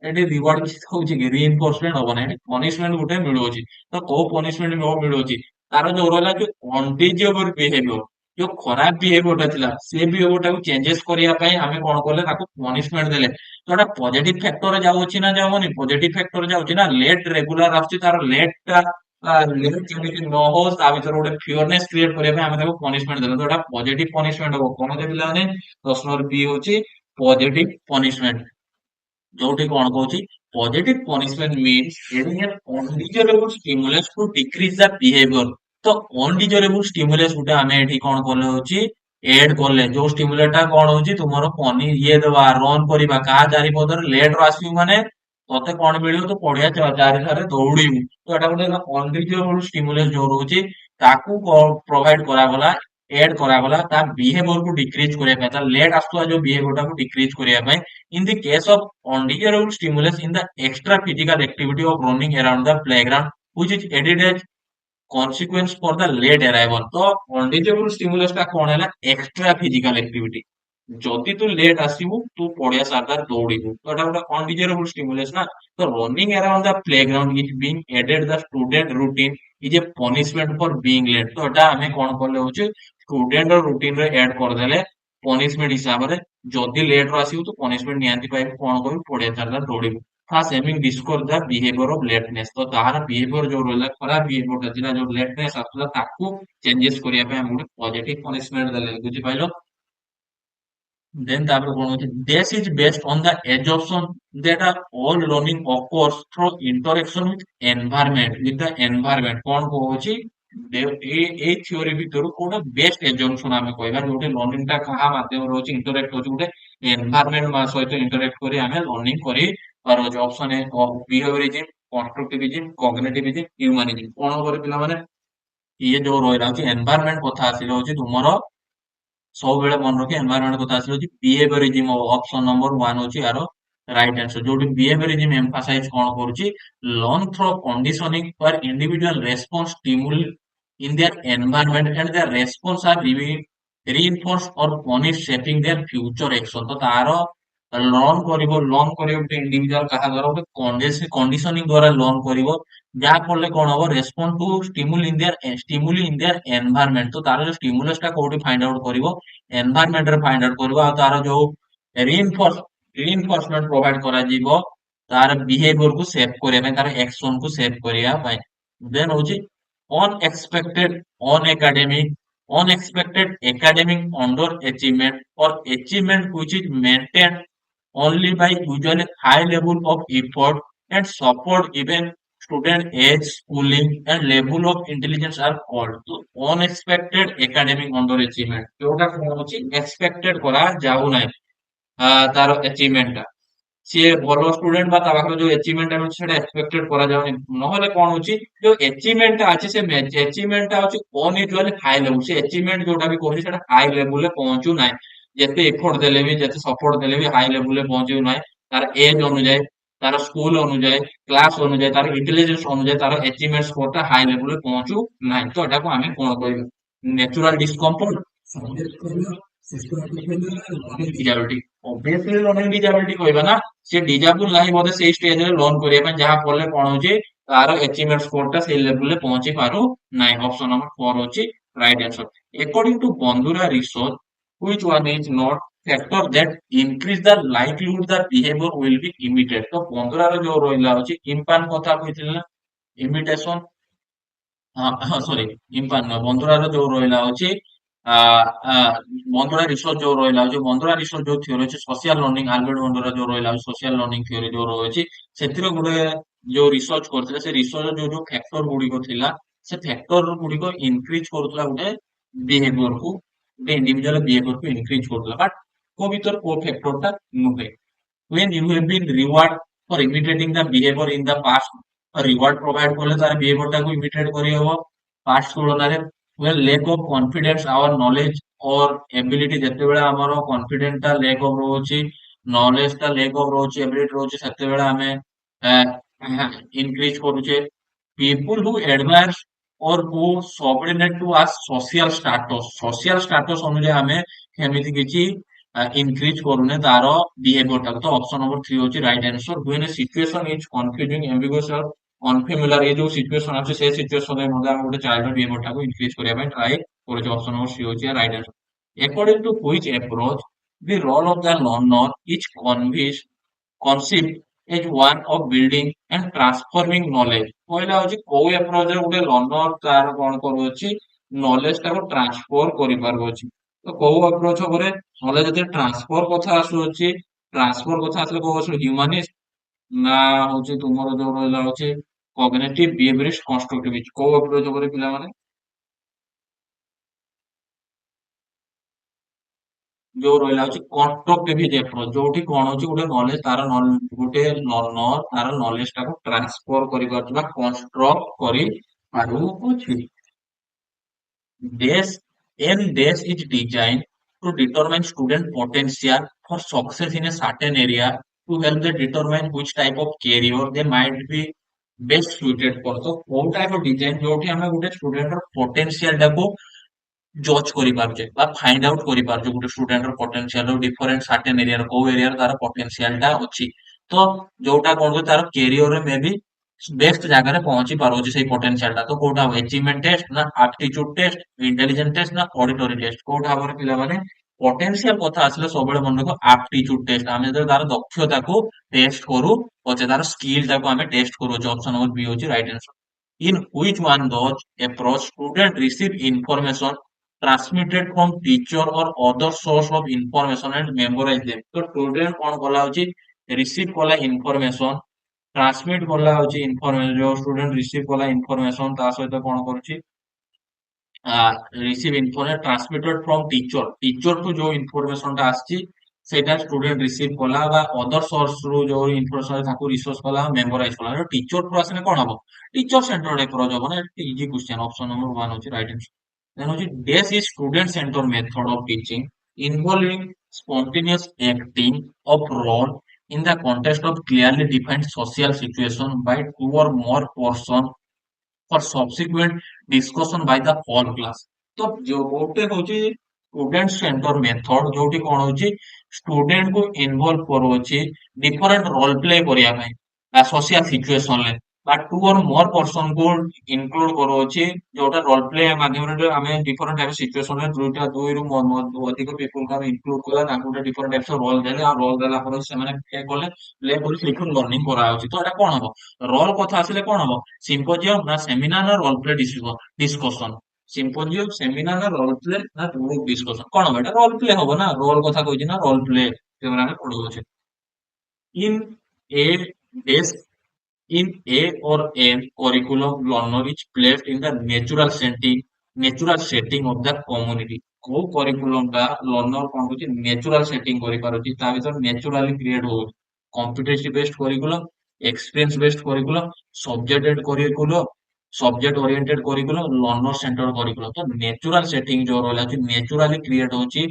ଏଠି ରିୱାର୍ଡ କିଛି ହଉଛି କି, ରିଇନଫୋର୍ସମେଣ୍ଟ ହବ ନାହିଁ, ଏଠି ପନିଶମେଣ୍ଟ ଗୋଟେ ମିଳୁଅଛି। ତ କୋଉ ପନିଶମେଣ୍ଟ ମିଳୁଅଛି, ତାର ଯୋଉ ରହିଲା ଯୋଉ ଅନଡିଜେବଲ ବିହେଭିୟର, ଯୋଉ ଖରାପ ବିହେଭିୟର ଟା ଥିଲା, ସେ ବିହେଭିୟର ଟାକୁ ଚେଞ୍ଜେସ କରିବା ପାଇଁ ଆମେ କଣ କଲେ, ତାକୁ ପନିଶମେଣ୍ଟ ଦେଲେ। ତ ଏଟା ପଜିଟିଭ ଫ୍ୟାକ୍ଟର ଯାଉଛି ନା ଯାଉନି, ପଜିଟିଭ ଫ୍ୟାକ୍ଟର ଯାଉଛି ନା, ଲେଟ୍ ରେଗୁଲାର ଆସୁଛି, ତାର ଲେଟ୍ ଟା ଲେଟ୍ ଯେମିତି ନ ହଉ ତା ଭିତରେ ଗୋଟେ ଫିୟରନେସ କ୍ରିଏଟ କରିବା ପାଇଁ ଆମେ ତାକୁ ପନିଶମେଣ୍ଟ ଦେଲେ, ତ ଏଟା ପଜିଟିଭ ପନିଶମେଣ୍ଟ ହବ। କଣ ଯେ ପିଲାମାନେ, ପ୍ରଶ୍ନ ବି ହଉଛି ପଜିଟିଭ ପନିଶମେଣ୍ଟ, ଯୋଉଠି କଣ କହୁଛି, positive punishment means giving an undesirable stimulus to decrease the behavior। ତ ଅନଡିଜରେବୁଲ ଷ୍ଟିମୁଲେସ ଗୋଟେ ଆମେ ଏଠି କଣ କଲେ ହଉଛି, ଏଡ କଲେ, ଯୋଉ ଷ୍ଟିମୁଲେଟ ଟା କଣ ହଉଛି, ତୁମର ଇଏ ଦେବା, ରନ୍ କରିବା, କାହା ଚାରିପଦରେ ଲେଟ ର ଆସିବୁ ମାନେ ତତେ କଣ ମିଳିବ, ତୁ ପଡିଆ ଚାରିଥରେ ଦୌଡିବୁ। ତ ଏଟା ଗୋଟେ ଅନଡିଜରେବୁଲ ଷ୍ଟିମୁଲେସ ଯୋଉ ରହୁଛି, ତାକୁ ପ୍ରୋଭାଇଡ କରାଗଲା, ଏଡ କରାଗଲା, ତା ବିହେଭିୟର କୁ ଡିକ୍ରିଜ କରିବା ପାଇଁ, ତା ଲେଟ୍ ଆସୁଥିବା ଯୋଉ ବିହେଭିୟର ଟାକୁ ଡିକ୍ରିଜ କରିବା ପାଇଁ। In the case of undesirable stimulus in the extra physical activity of running around the playground, which is added as consequence for the late arrival। ତ undesirable stimulus ଟା କଣ ହେଲା, extra physical activity, ଯଦି ତୁ late ଆସିବୁ ତୁ ପଡିଆ ସାରଦାର ଦୌଡିବୁ, ତ ଏଟା ଗୋଟେ undesirable stimulus ନା। ତ running around the playground is being added the student routine is a punishment for being late। ତ ଏଟା ଆମେ କଣ କଲେ ହଉଛି, ଷ୍ଟୁଡେଣ୍ଟ ର ରୁଟିନ ରେ ଆଡ କରିଦେଲେ ପନିଶମେଣ୍ଟ ହିସାବରେ, ଯଦି ଲେଟ୍ ର ଆସିବୁ ତୁ ପନିଶମେଣ୍ଟ ନିହାତି ପାଇବୁ, କଣ କରିବୁ, ପଡିଆ ସାରଦାର ଦୌଡିବୁ। First aiming discover the behaviour of lateness. ତ ତାହାର ବିହେଭିୟର ଯୋଉ ରହିଲା, ଖରାପ ବିହେଭିୟର ଟା ଥିଲା, ଯୋଉ ଲେଟନେସ ଆସୁଥିଲା, ତାକୁ ଚେଞ୍ଜେସ କରିବା ପାଇଁ ଆମେ ଗୋଟେ ପଜିଟିଭ ପନିଶମେଣ୍ଟ ଦେଲେ, ବୁଝିପାରିଲ। Then ତାପରେ କଣ ହଉଛି, this is based on the assumption that all learning occurs through interaction with environment। କଣ କହୁଛି, ଏଇ ଥିଓରି ଭିତରୁ କୋଉଟା ବେଷ୍ଟ assumption ଆମେ କହିବା, ଯୋଉଠି ଲର୍ଣ୍ଣିଂ ଟା କାହା ମାଧ୍ୟମରେ ହଉଛି, ଇଣ୍ଟରାକ୍ଟ ହଉଛି, ଗୋଟେ ଏନଭାରମେଣ୍ଟ ସହିତ ଇଣ୍ଟରାକ୍ଟ କରି ଆମେ ଲର୍ଣ୍ଣିଂ କରି और होची option A behaviourism, कन्स्ट्रक्टिविज्म, cognitivism, humanism. कोन करे पिला माने ये जो रहिला होची एनवायरनमेंट कथा आसिलो होची तुमरो ସବୁବେଳେ ମନେ ରଖି ଏନଭାयରନମେଣ୍ଟ କଥା ଆସିଲେ ହଉଛି ବିହେଭିୟରିଜିମ ଅପସନ ନମ୍ବର ୱାନ ହଉଛି ଆର ରାଇଟ ଆନ୍ସର ଯୋଉଠି ବିହେଭିୟରିଜିମ ଏମ୍ଫାସାଇଜ କଣ କରୁଛି learn through conditioning for individual response stimuli in their environment and their response are reinforced or punished shaping their future action ତ ତାର ଲର୍ନ କରିବ ଗୋଟେ ଇଣ୍ଡିଭିଜୁଆଲ କାହା ଦ୍ୱାରା ଗୋଟେ କଣ୍ଡିସନିଂ ଦ୍ୱାରା ଲର୍ନ କରିବ ଯାହା ଫଳରେ କଣ ହବ ରେସ୍ପନ୍ସ ଟୁ ଷ୍ଟିମୁଲି ଇନ ଦେୟାର ଏନଭାयरमेंट ତ ତାର ଯୋଉ ଷ୍ଟିମୁଲସ ଟା କୋଉଠି ଫାଇଣ୍ଡ ଆଉଟ କରିବ ଏନଭାयरमेंट ରେ ଫାଇଣ୍ଡ ଆଉଟ କରିବ ଆଉ ତାର ଯୋଉ ରିଇନଫୋର୍ସମେଣ୍ଟ ପ୍ରୋଭାଇଡ କରାଯିବ ତାର ବିହେଭିୟର କୁ ସେଭ କରିବା ପାଇଁ ତାର ଆକ୍ସନ କୁ ସେଭ କରିବା ପାଇଁ ଦେନ୍ ହଉଛି unexpected unacademic unexpected academic underachievement or achievement which is maintained only by usually high level of effort and support even student age schooling and level of intelligence are called so unexpected academic underachievement ଯୋଉଟା କଣ ହଉଛି expected କରା ଯାଉ ନାହିଁ ତାର achievement ଟା ସିଏ ଭଲ ଷ୍ଟୁଡେଣ୍ଟ ବା ତା ପାଖରେ ଯୋଉ achievement ଟା ଅଛି ସେଟା ଏକ୍ସପେକ୍ଟେଡ କରାଯାଉନି ନହେଲେ କଣ ହଉଛି ଯୋଉ achievement ଟା ଅଛି ସେ achievement ଟା ହଉଛି unusually high level ସେ achievement ଯୋଉଟା ବି କରୁଛି ସେଟା high level ରେ ପହଞ୍ଚୁ ନାହିଁ ଯେତେ ଏଫୋର୍ଟ ଦେଲେ ବି ଯେତେ ସପୋର୍ଟ ଦେଲେ ବି ହାଇ ଲେଭୁଲ ରେ ପହଞ୍ଚିବ ନାହିଁ ତାର ଏଜ ଅନୁଯାୟୀ ତାର ସ୍କୁଲ ଅନୁଯାୟୀ କ୍ଲାସ ଅନୁଯାୟୀ ତାର ଇଣ୍ଟେଲିଜେନ୍ସ ଅନୁଯାୟୀ ତାର achievement ସ୍କୋର ଟା ହାଇ ଲେଭୁଲ ରେ ପହଞ୍ଚୁ ନାହିଁ ତ ଏଟାକୁ ଆମେ କଣ କହିବା natural discomfort disability obviously learning disability कहबा ना से डिजाबल नाही बोधे सेई स्टेज रे लर्न करिया ପାଇଁ ଯାହା ଫଳରେ କଣ ହଉଛି ତାର achievement score ଟା ସେଇ ଲେଭେଲ ରେ ପହଞ୍ଚି ପାରୁ ନାହିଁ ଅପସନ ନମ୍ବର 4 ହଉଛି right answer according to ବନ୍ଦୁରା research which one is not factor that increase the likelihood that behavior will be imitated ତ ବନ୍ଦୁରା ର ଯୋଉ ରହିଲା ହଉଛି ଇମ୍ପାନ କଥା କହିଥିଲେ ନା imitation ହଁ ସରି ଇମ୍ପାନ ନୁହଁ ବନ୍ଦୁରାର ଯୋଉ ରହିଲା ହଉଛି ଆ ଆ ବନ୍ଦୁରା ରିସର୍ଚ୍ଚ ଯୋଉ ରହିଲା ହଉଛି ବନ୍ଦୁରା ରିସର୍ଚ୍ଚ ଯୋଉ ଥିଓରି ଅଛି ସୋସିଆଲ ଲର୍ନିଂ ଆଲବର୍ଟ ବନ୍ଦୁରା ଯୋଉ ରହିଲା ହଉଛି ସୋସିଆଲ ଲର୍ନିଂ ଥିଓରି ଯୋଉ ରହିଛି ସେଥିରେ ଗୋଟେ ଯୋଉ ରିସର୍ଚ୍ଚ କରିଥିଲେ ସେ ରିସର୍ଚ୍ଚ ଯୋଉ ଯୋଉ ଫ୍ୟାକ୍ଟର ଗୁଡିକ ଥିଲା ସେ ଫ୍ୟାକ୍ଟର ଗୁଡିକ ଇନକ୍ରିଜ କରୁଥିଲା ଗୋଟେ ବିହେଭିୟର କୁ ଗୋଟେ ଇଣ୍ଡିଭିଜୁଆଲ ବିହେଭିୟର କୁ ଇନକ୍ରିଜ କରୁଥିଲା ବଟ୍ କୋ ଭିତରେ କୋ ଫ୍ୟାକ୍ଟର ଟା ନୁହେଁ when you have been reward for imitating the behavior in the past reward provide କଲେ ତାର behavior ଟାକୁ imitate କରିହବ past ତୁଳନାରେ when lack of confidence our knowledge or ability ଯେତେବେଳେ ଆମର confidence ଟା lack of ରହୁଛି knowledge ଟା lack of ରହୁଛି ability ରହୁଛି ସେତେବେଳେ ଆମେ increase କରୁଛେ people who admire or who subordinate to us social status ଅନୁଯାୟୀ ଆମେ ସେମିତି କିଛି increase କରୁନେ ତାର behavior ଟାକୁ ତ ଅପସନ ନମ୍ବର 3 ହଉଛି right answer when a situation is confusing ambiguous or unfamiliar ଏ ଯୋଉ ସିଚୁଏସନ ଅଛି ସେ ସିଚୁଏସନ ରେ ମଧ୍ୟ ଆମେ ଗୋଟେ ଚାଇଲ୍ଡ ବିହେଭିୟର ଟାକୁ ଇନକ୍ରିଜ କରିବା ପାଇଁ ଟ୍ରାଏ କରୁଛେ ଅପସନ ନମ୍ବର ସି ହଉଛି right answer according to which approach the role of the learner is conceived as one of building and transforming knowledge କହିଲା ହଉଛି କୋଉ approach ରେ ଗୋଟେ ଲର୍ନର ତାର କଣ କରୁଅଛି ନଲେଜ ଟାକୁ ଟ୍ରାନ୍ସଫର କରିପାରୁଅଛି ତ କୋଉ approach ଉପରେ ନହେଲେ ଯଦି ଟ୍ରାନ୍ସଫର କଥା ଆସୁଅଛି ଟ୍ରାନ୍ସଫର କଥା ଆସିଲେ କୋଉ ଆସୁଛି ହ୍ୟୁମାନିଷ୍ଟ ନା ହଉଛି ତୁମର ଯୋଉ ରହିଲା ହଉଛି କଗ୍ନିଟିଭ ବିହେଭିୟରିଷ୍ଟ କନଷ୍ଟ୍ରକ୍ଟିଭିଷ୍ଟ କୋଉ approach ଉପରେ ପିଲାମାନେ ଯୋଉ ରହିଲା ହଉଛି କନଷ୍ଟ୍ରକ୍ଟିଭ approach ଯୋଉଠି କଣ ହଉଛି ଗୋଟେ ନଲେଜ ତାର ଗୋଟେ ଲର୍ନର ତାର ନଲେଜ ଟାକୁ ଟ୍ରାନ୍ସଫର କରିପାରୁଛି ବା construct କରିପାରୁଅଛି Dash and Dash is designed to determine student potential for success in a certain area to help them determine which type of career they might be best suited for. So, କୋଉ type of design ଯୋଉଠି ଆମେ ଗୋଟେ student ର potential ଟାକୁ ଜଜ୍ କରିପାରୁଛେ ବା find out କରିପାରୁଛେ ଗୋଟେ ଷ୍ଟୁଡେଣ୍ଟର ପଟେନସିଆଲ ଡିଫରେଣ୍ଟ ସାର୍ଟେନ ଏରିଆର କୋଉ ଏରିଆରେ ତାର ପଟେନସିଆଲ ଟା ଅଛି ତ ଯୋଉଟା କଣ କରୁଛି ତାର କ୍ୟାରିୟରରେ ମେ ବି ବେଷ୍ଟ ଜାଗାରେ ପହଞ୍ଚି ପାରୁଛି ସେଇ ପଟେନସିଆଲ ଟା ତ କୋଉଟା ହବ ଆଚିଭମେଣ୍ଟ ଟେଷ୍ଟ ନା ଆପ୍ଟିଚ୍ୟୁଡ ଟେଷ୍ଟ ଇଣ୍ଟେଲିଜେନ୍ସ ଟେଷ୍ଟ ନା ଅଡିଟୋରୀ ଟେଷ୍ଟ କୋଉଟା ହବ ପିଲାମାନେ ପଟେନସିଆଲ କଥା ଆସିଲେ ସବୁବେଳେ ମନେ ରଖ ଆପ୍ଟିଚ୍ୟୁଡ ଟେଷ୍ଟ ଆମେ ଯେତେବେଳେ ତାର ଦକ୍ଷତାକୁ ଟେଷ୍ଟ କରୁ ପଛେ ତାର ସ୍କିଲ ଟାକୁ ଆମେ ଟେଷ୍ଟ କରୁଛେ ଅପସନ ନମ୍ବର ବି ହଉଛି right answer in which one those approach student receive information transmitted from teacher or other source of information and memorize them तो student कौन कला होची receive कला information transmit कला होची information जो student receive कला information ता सहित कौन करूची receive information transmitted from teacher teacher to जो information टा आसची ସେଇଟା ଷ୍ଟୁଡେଣ୍ଟ ରିସିଭ କଲା ବା ଅଦର ସୋର୍ସ ରୁ ଯୋଉ ଇନଫରମେସନ ତାକୁ ରିସୋର୍ସ କଲା ମେମୋରାଇଜ କଲା ଟିଚର କୁ ଆସିଲେ କଣ ହବ ଟିଚର ସେଣ୍ଟର୍ଡ ଆପ୍ରୋଚ ହବ ନା ଇଜି କ୍ୱେଶ୍ଚନ ଅପସନ ନମ୍ବର 1 ହଉଛି ରାଇଟ ଆନ୍ସର ଦେନ୍ ହଉଛି this is student center method of teaching involving spontaneous acting of role in the context of clearly defined social situation by two or more person for subsequent discussion by the whole class तो जो ଗୋଟେ ହଉଛି student center method ଯୋଉଠି କଣ ହଉଛି student କୁ involve କରୁଅଛି different role play କରିବା ପାଇଁ social situation ରେ ବା two or more person କୁ include କରୁଅଛି ଯୋଉଟା role play ମାଧ୍ୟମରେ ଆମେ different type of situation ରେ ଦୁଇରୁ ଅଧିକ people କୁ ଆମେ include କଲା ତାଙ୍କୁ ଗୋଟେ different types of role ଦେଲେ ଆଉ role ଦେଲା ପରେ ସେମାନେ play କରି ସେଇଠୁ learning କରାଯାଉଛି ତ ଏଟା କଣ ହବ ରୋଲ କଥା ଆସିଲେ କଣ ହବ ସିମ୍ପୋଜିୟମ ନା ସେମିନାର ନା role play discussion symposium seminar ନା ରୋଲ ପ୍ଲେ ନା ଗ୍ରୁପ ଡିସ୍କସନ କଣ ହବ ଏଟା ରୋଲ ପ୍ଲେ ହବ ନା ରୋଲ କଥା କହିଛି ନା ରୋଲ ପ୍ଲେ ଯେଉଁଟା ଆମେ ପଢୁଅଛେ in a desk in A or N curriculum learner is placed in the natural setting of the community କୋଉ କରିକୁଲମ ଟା ଲର୍ଣ୍ଣର କଣ କରୁଛି ନ୍ୟାଚୁରାଲ ସେଟିଂ କରିପାରୁଛି ତା ଭିତରେ ନ୍ୟାଚୁରାଲି କ୍ରିଏଟ ହଉଛି competency based curriculum experience based curriculum subjected curriculum subject oriented curriculum learner centre curriculum ତ natural setting ଯୋଉ ରହିଲା ଅଛି ନ୍ୟାଚୁରାଲି କ୍ରିଏଟ ହଉଛି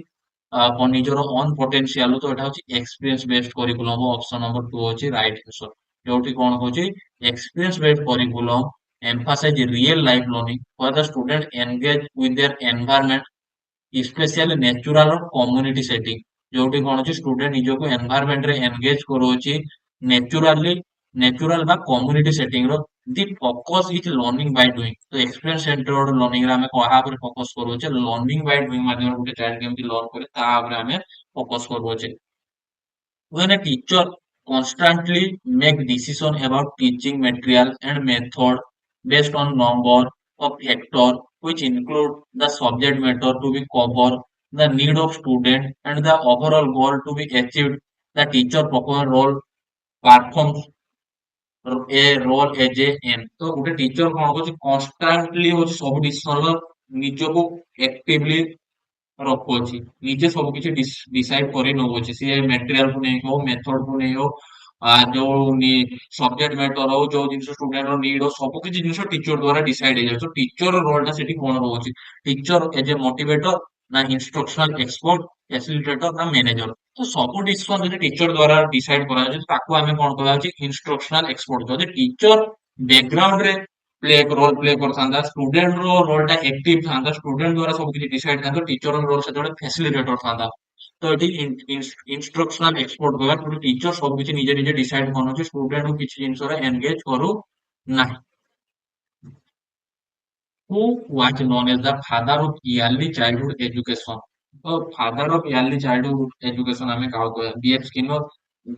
ନିଜର ଅନ୍ ପୋଟେନ୍ସିଆଲ ତ ଏଟା ହଉଛି experience based curriculum option number 2 ହଉଛି ରାଇଟ ଆନ୍ସର ଯୋଉଠି କଣ ହଉଛି experience based curriculum emphasize real life learning where the student engage with their environment especially natural or community setting ଯୋଉଠି କଣ ଅଛି student ନିଜକୁ environment ରେ engage କରୁଅଛି naturally natural ବା community setting ର the focus is learning by doing ତ experience centered learning ରେ ଆମେ କାହା ଉପରେ focus କରୁଅଛେ learning by doing ମାଧ୍ୟମରେ ଗୋଟେ child କେମିତି learn କରେ ତା ଉପରେ ଆମେ focus କରୁଅଛେ when a teacher constantly make decision about teaching material and method based on number of factor which include the subject matter to be covered, the need of student and the overall goal to be achieved, the teacher proper role performs a role as a n ତ ଗୋଟେ teacher କଣ କରୁଛି constantly ହଉଛି ସବୁ decision ନିଜକୁ actively ରଖୁଅଛି ନିଜେ ସବୁ କିଛି ଡିସାଇଡ କରି ନଉଅଛି ସିଏ ମେଟେରିଆଲ କୁ ନେଇ ହଉ ମେଥଡ କୁ ନେଇ ହଉ ଯୋଉ ସବଜେକ୍ଟ ମ୍ୟାଟର ହଉ ଯୋଉ ଜିନିଷ ଷ୍ଟୁଡେଣ୍ଟ ର ନିଡ ହଉ ସବୁ କିଛି ଜିନିଷ ଟିଚର ଦ୍ଵାରା ଡିସାଇଡ ହେଇଯାଉଛି ଟିଚର ରୋଲ ଟା ସେଠି କଣ ରହୁଛି ଟିଚର ଏଜ ଏ ମୋଟିଭେଟର ନା ଇନଷ୍ଟ୍ରକ୍ସନାଲ ଏକ୍ସପର୍ଟ ଫ୍ୟାସିଲିଟେଟର ନା ମ୍ୟାନେଜର ତ ସବୁ ଡିସିସନ ଯଦି ଟିଚର ଦ୍ଵାରା ଡିସାଇଡ କରାଯାଉଛି ତାକୁ ଆମେ କଣ କୁହାଯାଉଛି ଇନଷ୍ଟ୍ରକ୍ସନାଲ ଏକ୍ସପର୍ଟ ଯଦି ଟିଚର ବ୍ୟାକଗ୍ରାଉଣ୍ଡ ରେ ରୋଲ ପ୍ଲେ କରିଥାନ୍ତା ଷ୍ଟୁଡେଣ୍ଟ ର ରୋଲ ଟା ଆକ୍ଟିଭ ଥାନ୍ତା ଷ୍ଟୁଡେଣ୍ଟ ଦ୍ଵାରା ସବୁ କିଛି ଡିସାଇଡ ଥାନ୍ତା ଟିଚର ରୋଲ ସେତେବେଳେ ଫ୍ୟାସିଲିଟେଟର ଥାନ୍ତା ତ ଏଠି ଇନଷ୍ଟ୍ରକ୍ସନାଲ ଏକ୍ସପର୍ଟ କହିବା ଗୋଟେ ଟିଚର ସବୁ କିଛି ନିଜେ ନିଜେ ଡିସାଇଡ କରୁଛି ଷ୍ଟୁଡେଣ୍ଟ କୁ କିଛି ଜିନିଷରେ ଏନଗେଜ କରୁ ନାହିଁ who was known as the father of early childhood education तो father of early childhood education हमें कहा गया BF Skinner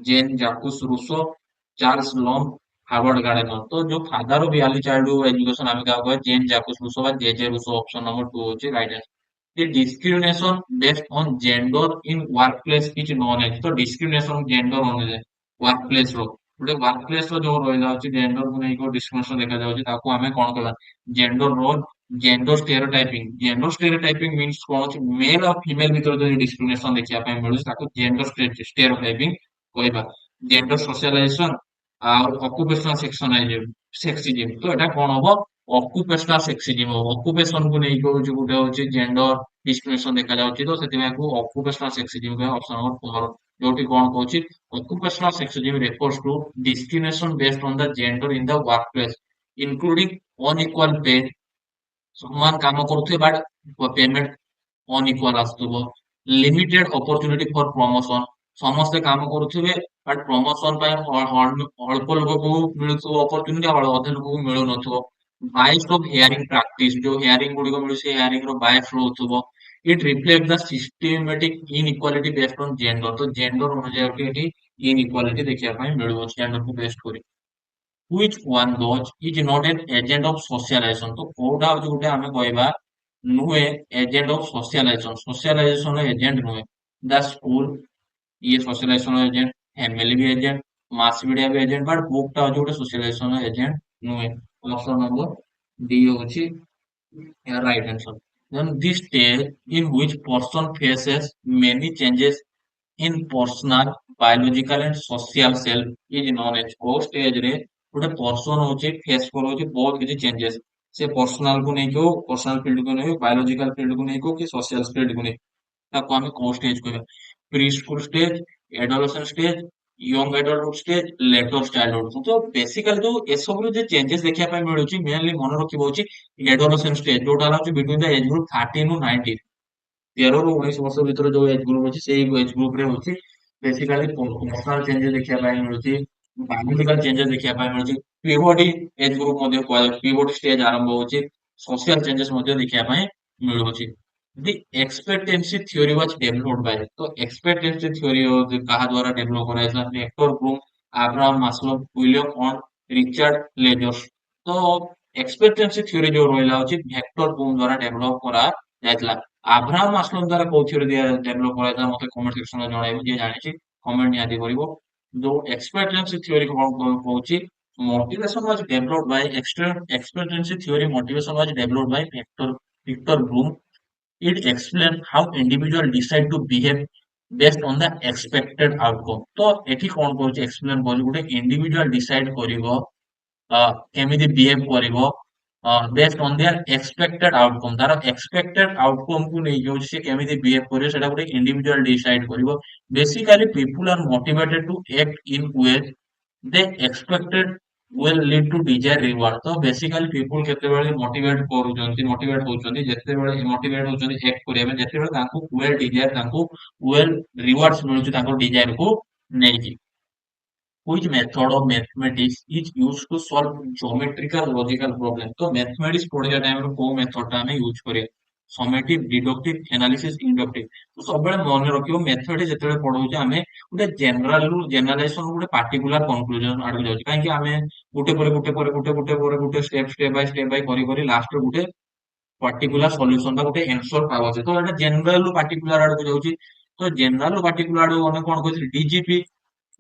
Jean Jacques Rousseau Charles Long Harvard Gardner तो जो father of early childhood education हमें कहा गया जेन जाकुस रूसो व J J Rousseau option number 2 होची right answer the discrimination based on gender in workplace is known as तो discrimination gender होने जाए workplace रो ଗୋଟେ workplace ର ଯୋଉ ରହିଲା ଅଛି gender କୁ ନେଇକି discrimination ଦେଖାଯାଉଛି ତାକୁ ଆମେ କଣ କହିବା gender role gender stereotyping means କଣ ଅଛି male ଆଉ female ଭିତରେ ଯଦି discrimination ଦେଖିବା ପାଇଁ ମିଳୁଛି ତାକୁ gender stereotyping କହିବା gender socialization ଆଉ occupational sexism ତ ଏଟା କଣ ହବ occupational sexism ହବ occupation କୁ ନେଇକି ହଉଛି ଗୋଟେ ହଉଛି gender discrimination ଦେଖାଯାଉଛି ତ ସେଥିପାଇଁ ଆକୁ occupational sexism କହିବା ଅପସନ ନମ୍ବର 4 ଯୋଉଠି କଣ କହୁଛି occupational sexism refers to discrimination based on the gender in the workplace including unequal pay ସମାନ କାମ କରୁଥିବେ ବଟ୍ ପେମେଣ୍ଟ ଅନଇକ୍ୱାଲ ଆସୁଥିବ ଲିମିଟେଡ ଅପରଚୁନିଟି ଫର ପ୍ରମୋସନ ସମସ୍ତେ କାମ କରୁଥିବେ ବଟ୍ ପ୍ରମୋସନ ପାଇଁ ଅଳ୍ପ ଲୋକକୁ ମିଳୁଥିବ ଅପରଚୁନିଟି ଆଉ ଅଧେ ଲୋକକୁ ମିଳୁନଥିବ ବାଇସ୍ ଅଫ ହିୟରିଂ ପ୍ରାକ୍ଟିସ ଯୋଉ ହିୟରିଂ ଗୁଡିକ ମିଳୁଛି ସେ ହିୟରିଂ ର ବାଇସ୍ ରହୁଥିବ it reflect the systematic inequality based on gender ତ ଜେଣ୍ଡର ଅନୁଯାୟୀ ଏଠି ଇନଇକ୍ୱାଲିଟି ଦେଖିବା ପାଇଁ ମିଳୁଅଛି ଜେଣ୍ଡରକୁ ବେସ୍ଡ କରି which one those is not an agent of socialization तो कोउटा होची गुटे आमे कहबा नुहे एजेंट ऑफ सोशलाइजेशन एजेंट नुहे द स्कूल ये सोशलाइजेशन एजेंट फैमिली भी एजेंट मास मीडिया भी एजेंट बट बुक टा होची गुटे सोशलाइजेशन एजेंट नुहे ऑप्शन नंबर डी होची right answer then this stage in which person faces many changes in personal biological and social self is known as ओ stage रे गोटे person होचे face करोचे बहुत किछि चेंजेस से पर्सनल को नहीं को पर्सनल फील्ड को नहीं बायोलॉजिकल फील्ड को नहीं को कि सोशल फील्ड को नहीं ताको आमे को स्टेज कहबा pre school stage adolescent stage young adulthood stage letter childhood तो बेसिकली तो ए सब रो जे चेंजेस देखिया पाई मिलुची मेनली मन रखिबो होची एडोलेसेंट स्टेज जोटा होची between the age group 13 to 19 13 ରୁ 19 ବର୍ଷ ଭିତରେ ଯୋଉ ଏଜ ଗ୍ରୁପ ଅଛି ସେଇ ଏଜ ଗ୍ରୁପ ରେ ହଉଛି ବେସିକାଲି ପର୍ସନାଲ ଚେଞ୍ଜେସ ଦେଖିବା ପାଇଁ ମିଳୁଛି ବାୟୋଲଜିକାଲ ଚେଞ୍ଜେସ ଦେଖିବା ପାଇଁ ମିଳୁଛି ପିରିୟଡି ଏଜ ଗ୍ରୁପ ମଧ୍ୟ କୁହାଯାଉଛି ପିରିୟଡି ଷ୍ଟେଜ ଆରମ୍ଭ ହଉଛି ସୋସିଆଲ ଚେଞ୍ଜେସ ମଧ୍ୟ ଦେଖିବା ପାଇଁ ମିଳୁଛି the expectancy theory was developed by ତ ଏକ୍ସପେକ୍ଟେନ୍ସି ଥିଓରି କାହା ଦ୍ୱାରା ଡେଭଲପ କରାଯାଇଥିଲା network Bloom Abraham Maslow William and Richard Lazarus ତ ଏକ୍ସପେକ୍ଟେନ୍ସି ଥିଓରି ଯୋଉ ରହିଲା ହଉଛି ଭେକ୍ଟର ବ୍ଲୁମ ଦ୍ୱାରା ଡେଭଲପ କରାଯାଇଥିଲା ଆବ୍ରାହମ ମାସ୍ଲୋ ଦ୍ୱାରା କୋଉ ଥିଓରି ଡେଭଲପ କରାଯାଇଥିଲା ମତେ କମେଣ୍ଟ ସେକ୍ସନରେ ଜଣାଇବ ଯିଏ ଜାଣିଛି କମେଣ୍ଟ ନିହାତି କରିବ ଯୋଉ ଏକ୍ସପେକ୍ଟେନ୍ସି ଥିଓରି କଣ କହୁଛି motivation was developed by expectancy theory motivation was developed by Victor Bloom it explains how individual decide to behave based on the expected outcome तो एठी कौन करूची explain करूची गोटे individual decide करिवो केमिति बिहेव करिवो based on their expected outcome तार एक्सपेक्टेड आउटकम को नै जो से केमिति बिहेव करिवो सेटा गोटे इंडिविजुअल डिसाइड करिवो basically people are motivated to act in ways they expected will lead to desired reward तो बेसिकली पीपल केतेबेले मोटिवेट करूचंती मोटिवेट होउचंती जेतेबेले मोटिवेट होउचंती एक्ट करिया में जेतेबेले तांको वेल डिजायर तांको वेल रिवार्ड्स मिलुची तांको डिजायर को नेकी which method of mathematics is used to solve geometrical logical problem तो मैथमेटिक्स पढ़िया टाइम रे को मेथड टा हमें यूज करिया समेटिव डिडक्टिव एनालिसिस इंडक्टिव तो सब बेले मन रखियो मैथमेटिक्स जेतेबेले पढौचे हमें गोटे जनरल रु जनरलाइजेशन गोटे पार्टिकुलर कंक्लूजन आडू जाउची काहे कि हमें गोटे स्टेप बाय करी करी लास्ट रे गोटे पर्टिकुलर सॉल्यूशन टा गोटे आंसर पावचे तो एटा जनरल रु पार्टिकुलर आडू जाउची तो जनरल रु पार्टिकुलर आडू हमें कोन कहछि डीजीपी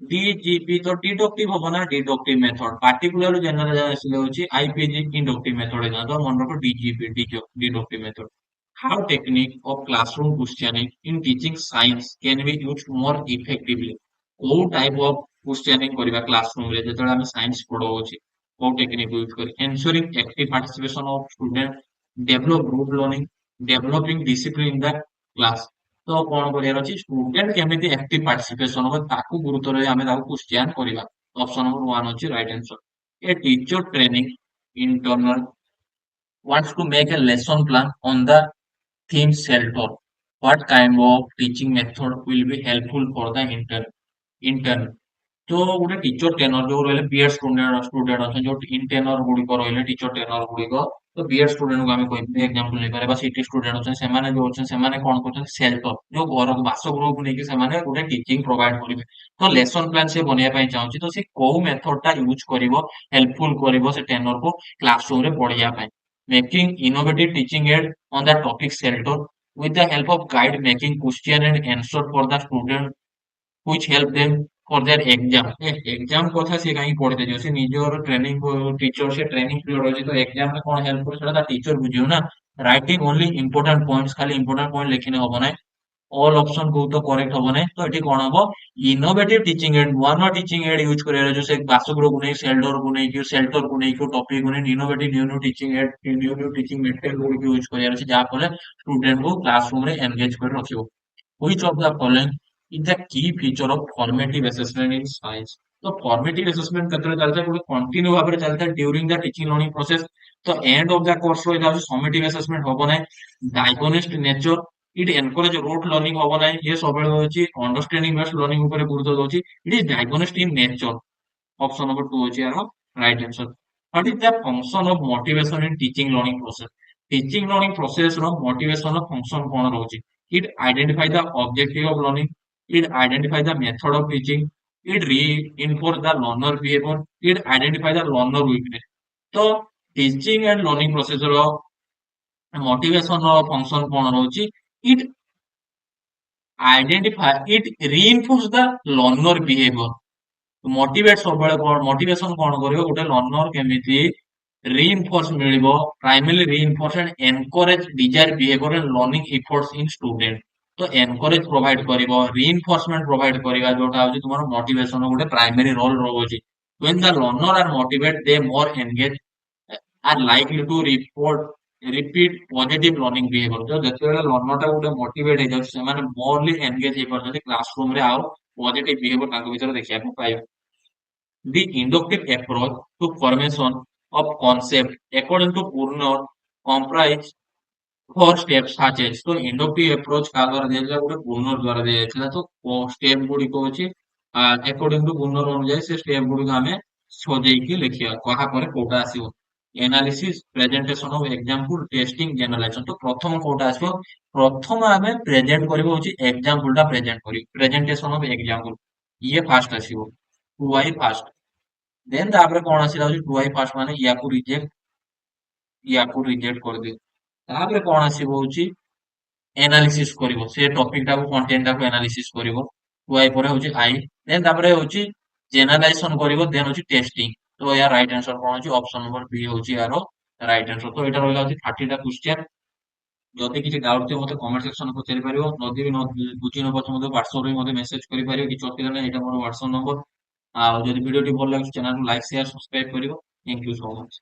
डीजीपी तो डिडक्टिव होगा ना डिडक्टिव मेथड पार्टिकुलर जनरल ଆସିଲେ ହଉଛି आईपीजी इंडक्टिव मेथड है तो मन रखो DGP deductive method how technique of classroom questioning in teaching science can be used more effectively को टाइप ऑफ क्वेश्चनिंग करबा क्लासरूम रे जेतले हम साइंस पढो होची को टेक्निक यूज करी ensuring active participation of student develop group learning developing discipline in the class तो कौन करियार अछि स्टूडेंट केमिति एक्टिव पार्टिसिपेशन हो ताकू गुरुत्व रे हमें ताकू क्वेश्चन करिबा ऑप्शन नंबर 1 अछि right answer a teacher training internal wants to make a lesson plan on the theme shelter what kind of teaching method will be helpful for the intern तो गोटे टीचर ट्रेनर जो रहले BEd student student अछन जो इन trainer गुडी को रहले teacher trainer गुडी को तो BEd student को हमें कोई एग्जांपल ले पारे बा सीटी स्टूडेंट अछन से माने जो अछन से माने कोन करछन सेल्टर जो घर को बासगृह को नेकी से माने गोटे टीचिंग प्रोवाइड करिवे तो लेसन प्लान से बनिया पई चाहूची तो से को मेथड टा यूज करिवो हेल्पफुल करिवो से ट्रेनर को क्लासरूम रे पढिया पई making innovative teaching add on the topic shelter with the help of guide making question and answer for the student which help them for their exam exam कथा से कहीं पढ़ते जो से निजर ट्रेनिंग टीचर से ट्रेनिंग पीरियड होची तो एग्जाम में कोन हेल्प करे सेटा टीचर बुझियो ना राइटिंग ओनली इंपोर्टेंट पॉइंट्स खाली इंपोर्टेंट पॉइंट लिखिने होबो नै ऑल ऑप्शन को तो करेक्ट होबो नै तो एठी कोन होबो इनोवेटिव टीचिंग एड वन वा टीचिंग एड यूज करे जो से बासगृह को नै शेल्टर को नै क्यों टॉपिक को नै innovative new new teaching method को यूज करे जा फले स्टूडेंट को क्लासरूम रे एंगेज कर रखियो which of the following is the key feature of formative assessment in science तो फॉर्मेटिव असेसमेंट केतरे चलता है कंटिन्यू भाबरे चलता है during the teaching learning process तो एंड ऑफ द कोर्स रो इदा समेटिव असेसमेंट होबो नै diagnostic nature it encourage rote learning होबो नै ये सबले होची अंडरस्टैंडिंग बेस्ड लर्निंग ऊपर गुरुत्व दोची it is diagnostic in nature option number 2 होची यार right answer what is the function of motivation in teaching learning process रो मोटिवेशन रो फंक्शन कोन रहउची it identify the objective of learning it identify the method of teaching it reinforce the learner behavior it identify the learner weakness तो teaching and learning process रो motivation रो function कोन रहउची it identify it reinforce the learner behavior motivate सब motivation कोन करियो गोटे learner केमिति reinforce मिलिबो primary reinforce and encourage desired behavior and learning efforts in student तो एनकरेज प्रोवाइड करिवो, रीइंफोर्समेंट प्रोवाइड करिवा जोटा होची तुमरो मोटिवेशन गोटे प्राइमरी रोल रोची। When the learner are motivate they more engage are likely to repeat positive learning behaviour. तो जेतेबेले लर्नर टा गोटे मोटिवेट हे जाउछ सेमाने मोरली एंगेज हे परछथि क्लासरूम रे आउ पॉजिटिव बिहेवियर तांको भितर देखिया को पाइबे। The inductive approach to formation of concept according to Purnor comprise four steps साचेस। तो इंडक्टिव अप्रोच का द्वारा दिया जाए गोटे पूर्णर द्वारा दिया जायतिला। तो स्टेप गुडी को होची अकॉर्डिंग टू पूर्णर अनुसार से स्टेप गुडी को हमें सजेइकी लिखिया कहा पर कोटा आसीबो। Analysis presentation of example testing generalisation. तो प्रथम कोटा आसीबो, प्रथम हमें प्रेजेंट करबो होची एग्जांपल टा प्रेजेंट करी प्रेजेंटेशन ऑफ एग्जांपल ये फास्ट आसीबो टू आई फास्ट। देन तापर कोन आसीला होची टू आई फास्ट माने याकू रिजेक्ट कर दियो। तापर कोन आसीबो होची एनालिसिस करिवो से टॉपिक टाको कंटेंट टाको एनालिसिस करिवो। टुआई परे होची आई, देन तापरे होची जेनरलाइजेशन करिवो, देन होची टेस्टिंग। तो या राइट आंसर कोन होची ऑप्शन नंबर बी होची यारो राइट आंसर। तो एटा रहला होची 30 टा क्वेश्चन। जदि किछि डाउट थे मते कमेंट सेक्शन में पचारि परिवो, नदि भी न बुझि न पछ मते व्हाट्सएप रे मते मेसेज करि परिवो कि असुविधा नै, एटा मोर व्हाट्सएप नंबर। आ जदि वीडियो टी भल लागै चैनल को लाइक शेयर सब्सक्राइब करिवो। Thank you so much.